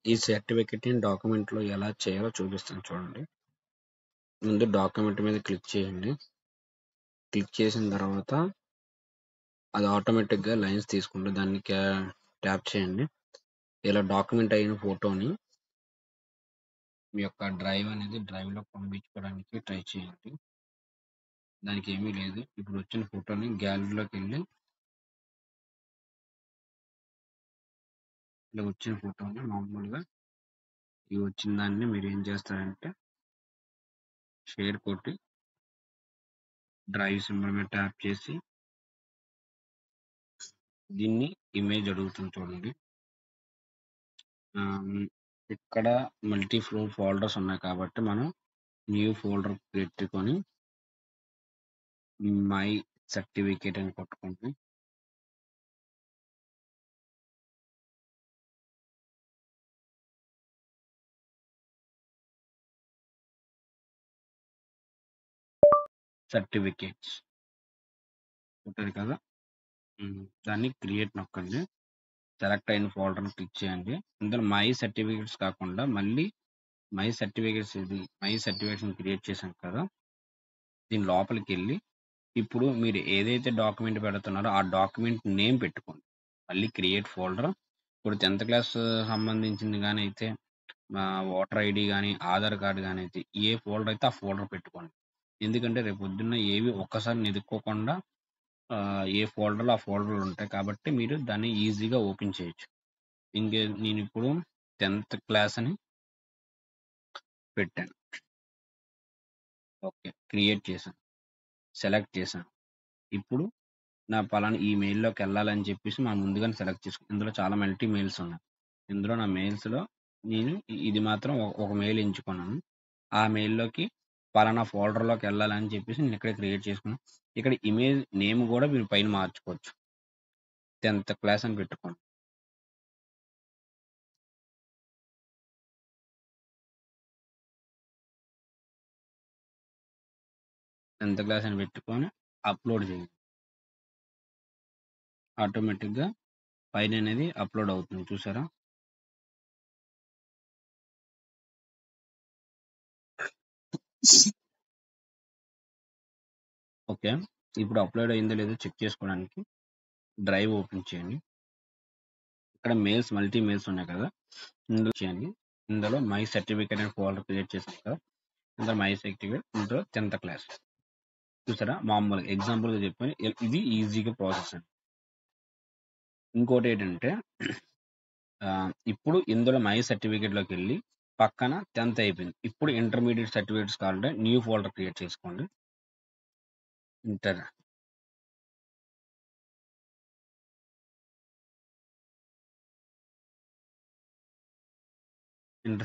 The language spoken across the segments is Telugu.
ఈ సర్టిఫికేట్‌ని డాక్యుమెంట్‌లో ఎలా చేయాలో చూపిస్తాను చూడండి. ముందు డాక్యుమెంట్ మీద క్లిక్ చేయండి. క్లిక్ చేసిన తర్వాత అది ఆటోమేటిక్‌గా లైన్స్ తీసుకుంటుంది. దాన్ని ట్యాప్ చేయండి. ఇలా డాక్యుమెంట్ అయిన ఫోటోని మీ యొక్క డ్రైవ్‌లో పంపించుకోవడానికి ట్రై చేయండి. దానికి ఏమీ లేదు. ఇప్పుడు వచ్చిన ఫోటోని గ్యాలరీలోకెళ్ళి ఇలా వచ్చిన ఫోటోని మామూలుగా ఈ వచ్చిన దాన్ని మీరేం చేస్తారంటే షేర్ కొట్టి డ్రైవ్ సింబల్ మీద ట్యాప్ చేసి దీన్ని ఇమేజ్ అడుగుతుంది చూడండి. ఇక్కడ మల్టీ ఫ్లోర్ ఫోల్డర్స్ ఉన్నాయి కాబట్టి మనం న్యూ ఫోల్డర్ పెట్టుకొని మై సర్టిఫికేట్ అని కొట్టుకోండి. సర్టిఫికేట్స్ ఉంటుంది కదా, దాన్ని క్రియేట్ నొక్కండి. సెలెక్ట్ అయిన ఫోల్డర్ని క్లిక్ చేయండి. ఇందులో మై సర్టిఫికేట్స్ కాకుండా మళ్ళీ మై సర్టిఫికేట్స్ క్రియేట్ చేశాం కదా, దీని లోపలికి వెళ్ళి ఇప్పుడు మీరు ఏదైతే డాక్యుమెంట్ పెడుతున్నారో ఆ డాక్యుమెంట్ నేమ్ పెట్టుకోండి. మళ్ళీ క్రియేట్ ఫోల్డర్. ఇప్పుడు 10th క్లాస్ సంబంధించింది కానీ అయితే ఓటర్ ఐడి కానీ ఆధార్ కార్డు కానీ అయితే ఏ ఫోల్డర్ అయితే ఆ ఫోల్డర్ పెట్టుకోండి. ఎందుకంటే రేపు పొద్దున్న ఏవి ఒక్కసారి వెతుక్కోకుండా ఏ ఫోల్డర్లో ఆ ఫోల్డర్లు ఉంటాయి కాబట్టి మీరు దాన్ని ఈజీగా ఓపెన్ చేయొచ్చు. నేను ఇప్పుడు 10th క్లాస్ అని పెట్టాను. ఓకే, క్రియేట్ చేశాను, సెలెక్ట్ చేశాను. ఇప్పుడు నా పలానా ఈ మెయిల్‌లోకి వెళ్ళాలని చెప్పేసి మనం ముందుగానే సెలెక్ట్ చేసుకున్నాం. ఇందులో చాలా మల్టీ మెయిల్స్ ఉన్నాయి. ఇందులో నా మెయిల్స్‌లో నేను ఇది మాత్రం ఒక మెయిల్ ఎంచుకున్నాను. ఆ మెయిల్‌లోకి పలానా ఫోల్డర్‌లోకి వెళ్ళాలని చెప్పేసి నేను ఇక్కడే క్రియేట్ చేసుకున్నాను. ఇక్కడ ఇమేజ్ నేమ్ కూడా మీరు పైన మార్చుకోవచ్చు. 10th క్లాస్ అని పెట్టుకోండి. టెన్త్ క్లాస్ అని పెట్టుకొని అప్లోడ్ చేయండి. ఆటోమేటిక్‌గా పైన అనేది అప్లోడ్ అవుతుంది చూసారా? ఓకే, ఇప్పుడు అప్లోడ్ అయిందో లేదో చెక్ చేసుకోవడానికి డ్రైవ్ ఓపెన్ చేయండి. ఇక్కడ మల్టీ మెయిల్స్ ఉన్నాయి కదా, ఇందులో చేయండి. ఇందులో మై సర్టిఫికేట్ అనే ఫోల్డర్ క్రియేట్ చేశాను కదా, ఇందులో మై సర్టిఫికేట్, ఇందులో 10th క్లాస్ చూసారా? మామూలుగా ఎగ్జాంపుల్గా చెప్పాను. ఇది ఈజీగా ప్రాసెస్ అండి. ఇంకోటి ఏంటంటే ఇప్పుడు ఇందులో మై సర్టిఫికేట్లోకి వెళ్ళి పక్కన 10th అయిపోయింది. ఇప్పుడు ఇంటర్మీడియట్ సర్టిఫికేట్స్ కావాలంటే న్యూ ఫోల్డర్ క్రియేట్ చేసుకోండి. Inter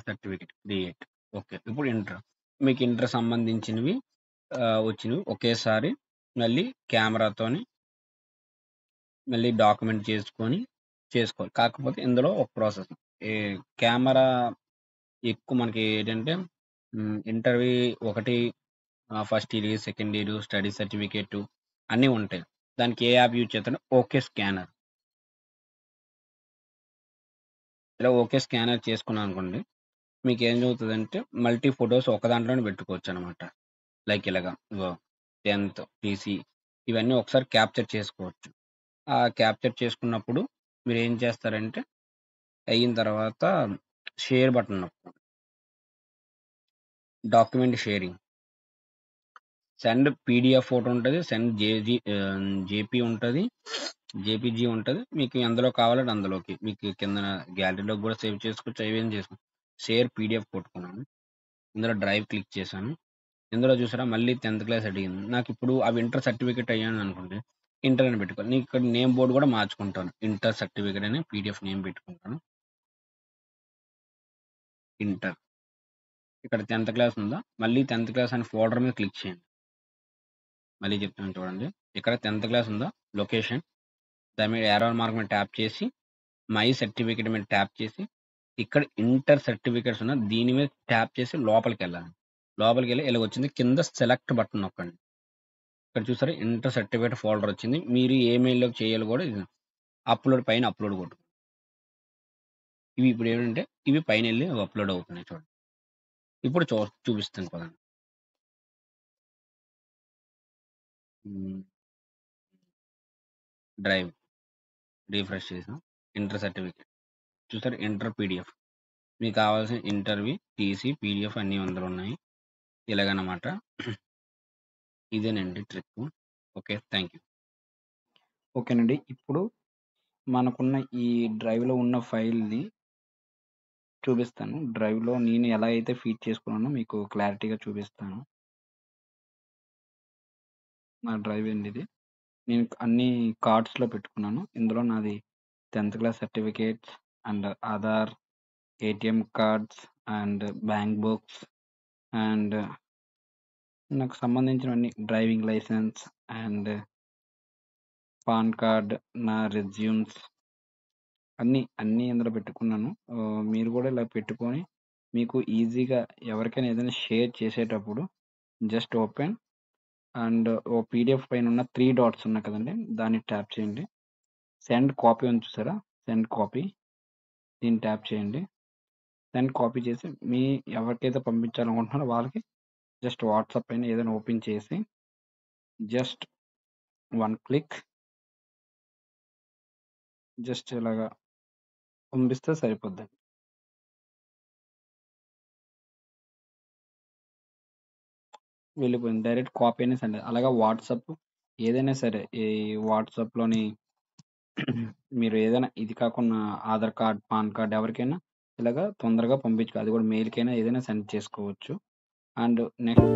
certificate create. ఓకే, ఇప్పుడు మీకు ఇంటర్ సంబంధించినవి వచ్చినవి ఒకేసారి మళ్ళీ కెమెరాతోని మళ్ళీ డాక్యుమెంట్ చేసుకోవాలి. కాకపోతే ఇందులో ఒక ప్రాసెస్, ఏ కెమెరా ఎక్కువ మనకి ఏంటంటే ఇంటర్వి ఒకటి first year, second year, study certificate అన్నీ ఉంటాయి. దానికి ఏ యాప్ యూజ్ చేస్తాను? Okay scanner. ఇలా ఓకే స్కానర్ చేసుకున్నాను అనుకోండి, మీకు ఏం జరుగుతుందంటే మల్టీ ఫొటోస్ ఒక దాంట్లోనే పెట్టుకోవచ్చు అనమాట. లైక్ ఇలాగా 10th టీసీ ఇవన్నీ ఒకసారి క్యాప్చర్ చేసుకోవచ్చు. ఆ క్యాప్చర్ చేసుకున్నప్పుడు మీరు ఏం చేస్తారంటే అయిన తర్వాత షేర్ బటన్ నొక్కండి. Document sharing, send PDF photo ఉంటుంది, సెండ్ జేపీ ఉంటుంది, జేపీజీ ఉంటుంది. మీకు ఎందులో కావాలంటే అందులోకి మీకు కింద గ్యాలరీలోకి కూడా సేవ్ చేసుకోవచ్చు. ఏమేం చేసుకోవచ్చు. షేర్ పీడిఎఫ్ కొట్టుకున్నాను. ఇందులో డ్రైవ్ క్లిక్ చేశాను. ఇందులో చూసారా మళ్ళీ 10th క్లాస్ అడిగింది. నాకు ఇప్పుడు అవి ఇంటర్ సర్టిఫికేట్ అయ్యాను అనుకోండి, ఇంటర్ అని పెట్టుకోవాలి. నేను ఇక్కడ నేమ్ బోర్డు కూడా మార్చుకుంటాను. ఇంటర్ సర్టిఫికేట్ అని పీడిఎఫ్ నేమ్ పెట్టుకుంటాను. ఇంటర్, ఇక్కడ 10th క్లాస్ ఉందా, మళ్ళీ 10th క్లాస్ అని ఫోల్డర్ మీద క్లిక్ చేయండి. మళ్ళీ చెప్తాను చూడండి. ఇక్కడ 10th క్లాస్ ఉందా, లొకేషన్ దాని మీద యారో మార్క్ మీద ట్యాప్ చేసి మై సర్టిఫికేట్ మీద ట్యాప్ చేసి ఇక్కడ ఇంటర్ సర్టిఫికేట్స్ ఉన్న దీని మీద ట్యాప్ చేసి లోపలికి వెళ్ళాలి. లోపలికి వెళ్ళి ఇలా వచ్చింది, కింద సెలెక్ట్ బటన్ నొక్కండి. ఇక్కడ చూసారా ఇంటర్ సర్టిఫికేట్ ఫోల్డర్ వచ్చింది. మీరు ఏ మెయిల్లోకి చేయాలి కూడా అప్లోడ్ పైన అప్లోడ్ కొట్టు. ఇవి ఇప్పుడేంటంటే ఇవి పైనెళ్ళి అప్‌లోడ్ అవుతున్నాయి చూడండి. ఇప్పుడు చూపిస్తాను పదండి. హ్మ్. డ్రైవ్ రిఫ్రెష్ చేసాం. ఇంటర్ సర్టిఫికేట్ చూసారా? ఇంటర్ పీడీఎఫ్ మీకు కావాల్సిన ఇంటర్‌వి, టీసీ, పీడీఎఫ్ అన్నీ అందులో ఉన్నాయి. ఇలాగనమాట. ఇదేనండి ట్రిక్కు. ఓకే. Thank you. ఓకేనండి. ఇప్పుడు మనకున్న ఈ డ్రైవ్‌లో ఉన్న ఫైల్‌ని చూపిస్తాను. డ్రైవ్‌లో నేను ఎలా అయితే ఫీడ్ చేసుకున్నానో మీకు క్లారిటీగా చూపిస్తాను. నా డ్రైవ్ అండి ఇది. నేను అన్నీ కార్డ్స్‌లో పెట్టుకున్నాను. ఇందులో నాది 10థ్ class certificates and Aadhaar, ATM cards and bank books and నాకు సంబంధించినవన్నీ driving licence and PAN card, నా రెజ్యూమ్స్ అన్నీ ఇందులో పెట్టుకున్నాను. మీరు కూడా ఇలా పెట్టుకొని మీకు ఈజీగా ఎవరికైనా ఏదైనా షేర్ చేసేటప్పుడు జస్ట్ ఓపెన్ అండ్ ఓ పీడీఎఫ్ పైన ఉన్న 3 డాట్స్ ఉన్నాయి కదండీ! దాన్ని ట్యాప్ చేయండి. సెండ్ కాపీ ఉంది చూసారా? సెండ్ కాపీ దీన్ని ట్యాప్ చేయండి. సెండ్ కాపీ చేసి ఎవరికైతే పంపించాలనుకుంటున్నారో వాళ్ళకి జస్ట్ వాట్సాప్ పైన ఏదైనా ఓపెన్ చేసి జస్ట్ వన్ క్లిక్ జస్ట్ ఇలాగా పంపిస్తే సరిపోద్దండి. వెళ్ళిపోయింది. డైరెక్ట్ కాపీ అయినా సెండ్ అలాగా వాట్సాప్ ఏదైనా సరే ఈ వాట్సాప్‌లోని మీరు ఏదైనా ఇది కాకుండా ఆధార్ కార్డ్, పాన్ కార్డ్ ఎవరికైనా ఇలాగా తొందరగా పంపించుకో అది కూడా మెయిల్‌కైనా ఏదైనా సెండ్ చేసుకోవచ్చు. And next